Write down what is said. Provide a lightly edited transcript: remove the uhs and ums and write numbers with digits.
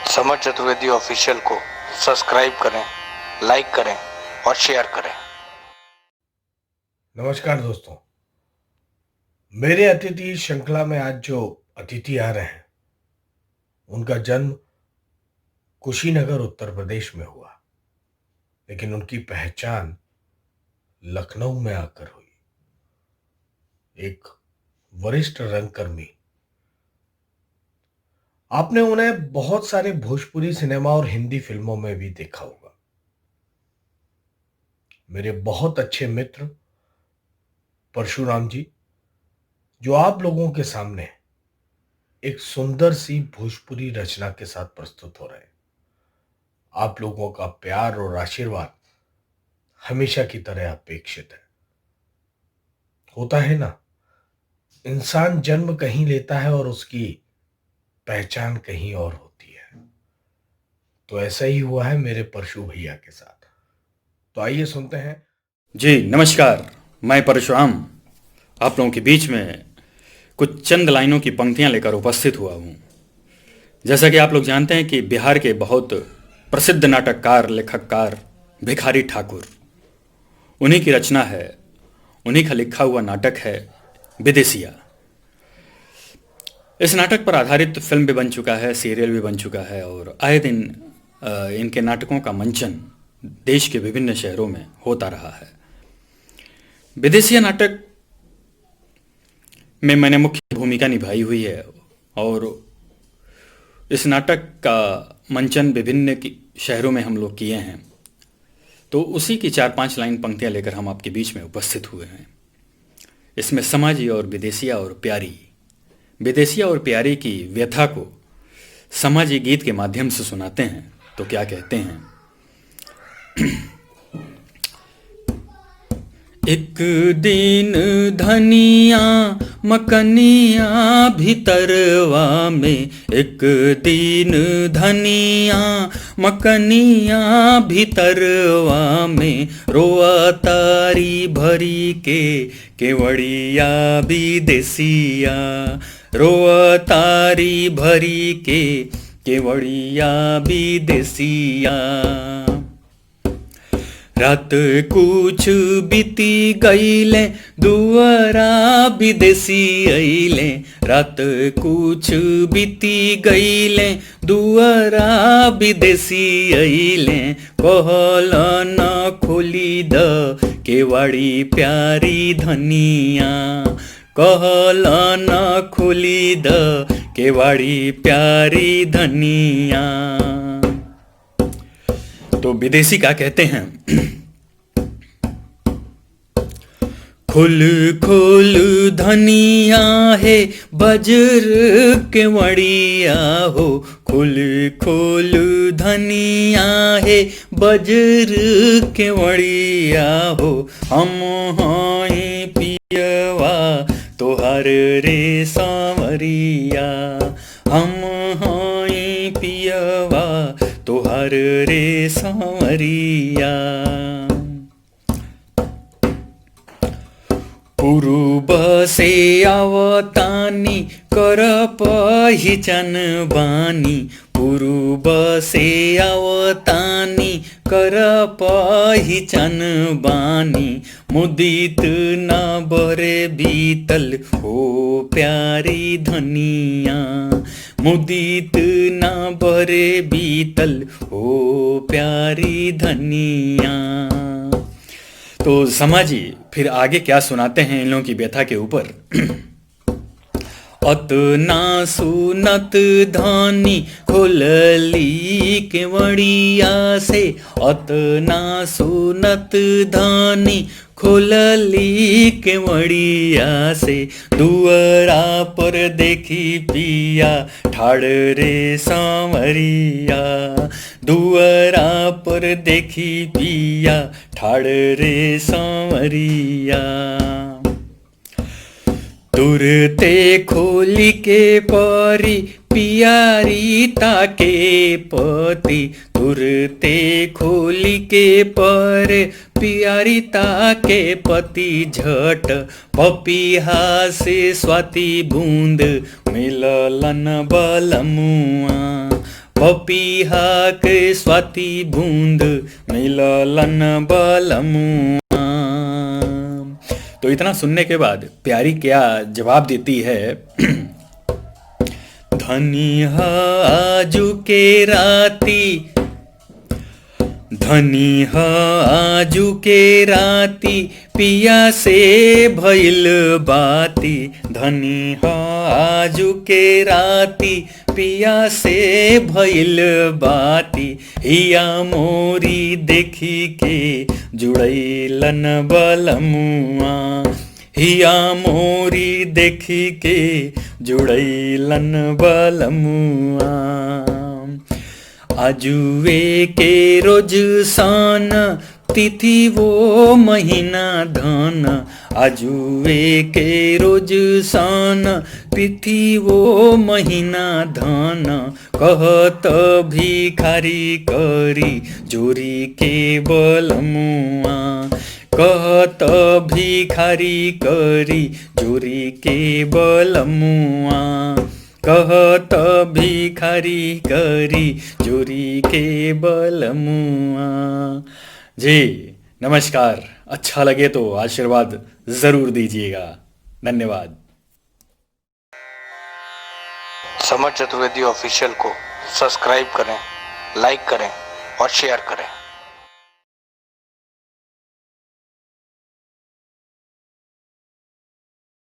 समर Chaturvedi official को subscribe करें, लाइक करें और शेयर करें। नमस्कार दोस्तों, मेरे अतिथि श्रृंखला में आज जो अतिथि आ रहे हैं उनका जन्म कुशीनगर उत्तर प्रदेश में हुआ, लेकिन उनकी पहचान लखनऊ में आकर हुई। एक वरिष्ठ रंगकर्मी। आपने उन्हें बहुत सारे भोजपुरी सिनेमा और हिंदी फिल्मों में भी देखा होगा। मेरे बहुत अच्छे मित्र परशुराम जी, जो आप लोगों के सामने एक सुंदर सी भोजपुरी रचना के साथ प्रस्तुत हो रहे हैं। आप लोगों का प्यार और आशीर्वाद हमेशा की तरह अपेक्षित है। होता है ना, इंसान जन्म कहीं लेता है और उसकी पहचान कहीं और होती है। तो ऐसा ही हुआ है मेरे परशु भैया के साथ। तो आइए सुनते हैं। जी नमस्कार, मैं परशुराम आप लोगों के बीच में कुछ चंद लाइनों की पंक्तियां लेकर उपस्थित हुआ हूं। जैसा कि आप लोग जानते हैं कि बिहार के बहुत प्रसिद्ध नाटककार लेखककार भिखारी ठाकुर, उन्हीं की रचना है, उन्हीं का लिखा हुआ नाटक है विदेसिया। इस नाटक पर आधारित फिल्म भी बन चुका है, सीरियल भी बन चुका है और आए दिन इनके नाटकों का मंचन देश के विभिन्न शहरों में होता रहा है। विदेसिया नाटक में मैंने मुख्य भूमिका निभाई हुई है और इस नाटक का मंचन विभिन्न शहरों में हम लोग किए हैं। तो उसी की 4-5 लाइन पंक्तियां लेकर हम आपके बीच में उपस्थित हुए हैं। इसमें समाजी और विदेसिया और प्यारी की व्यथा को समाजी गीत के माध्यम से सुनाते हैं। तो क्या कहते हैं? एक दिन धनिया मकनिया भीतरवा में, एक दिन धनिया मकनिया भीतरवा में, रोआ तारी भरी के केवड़िया विदेसिया, रोआ तारी भरी के केवड़िया विदेसिया। रात कुछ बीती गईले दुआरा विदेसी अइले, रात कुछ बीती गईले दुआरा विदेसी अइले, कहल न खोली द केवाड़ी प्यारी धनिया, कहल न खोली द केवाड़ी प्यारी धनिया। तो विदेशी क्या कहते हैं? खुल खुल धनिया है बजर के वड़िया हो, खुल खुल धनिया है बजर के वड़िया हो, हम हैं पियवा तोहर रे सांवरिया, हम हैं पियवा तोहर रे सांवरिया। पूर्व से आवतानी कर पहिचान बानी, पूर्व से आवतानी कर पहिचान बानी, मुदित न बरे बीतल हो प्यारी धनिया, मुदित न बरे बीतल हो प्यारी धनिया। तो समाजी फिर आगे क्या सुनाते हैं इन लोगों की व्यथा के ऊपर? अतना सुनत धानी खोलली केवड़िया से, अतना सुनत धानी खोलली केवड़िया से, दुआरा पर देखी पिया ठाड़ रे सांवरिया, दुआरा पर देखी पिया ठाड़ रे सांवरिया। तुरते खोली के परी पियारी ताके पति, तुरते खोली के पर पियारी ताके पति, झट पपिहा से स्वाति बूंद मिललन बलमुआ, पपीहा के स्वाति बूंद मिललन बलमुआ। तो इतना सुनने के बाद प्यारी क्या जवाब देती है, धनी आजू के राती, धनी आजू के राती पिया से भइल बाती, धनी आजू के राती पिया से भइल बाती, हिया मोरी देखी के जुड़ैलन बलमुआ, हिया मोरी देखी के जुड़ैलन बलमुआ। आजुए के रोज सान तिथि वो महीना धन, आजुए के रोज सान तिथि वो महीना धन, कहत भिखारी करी जोरी के बलमुआ, कहत भिखारी करी जोरी के बलमुआ, कहत भिखारी करी जोरी के बलमुआ। जी नमस्कार, अच्छा लगे तो आशीर्वाद ज़रूर दीजिएगा। धन्यवाद। समर चतुर्वेदी ऑफिशियल को सब्सक्राइब करें, लाइक करें और शेयर करें।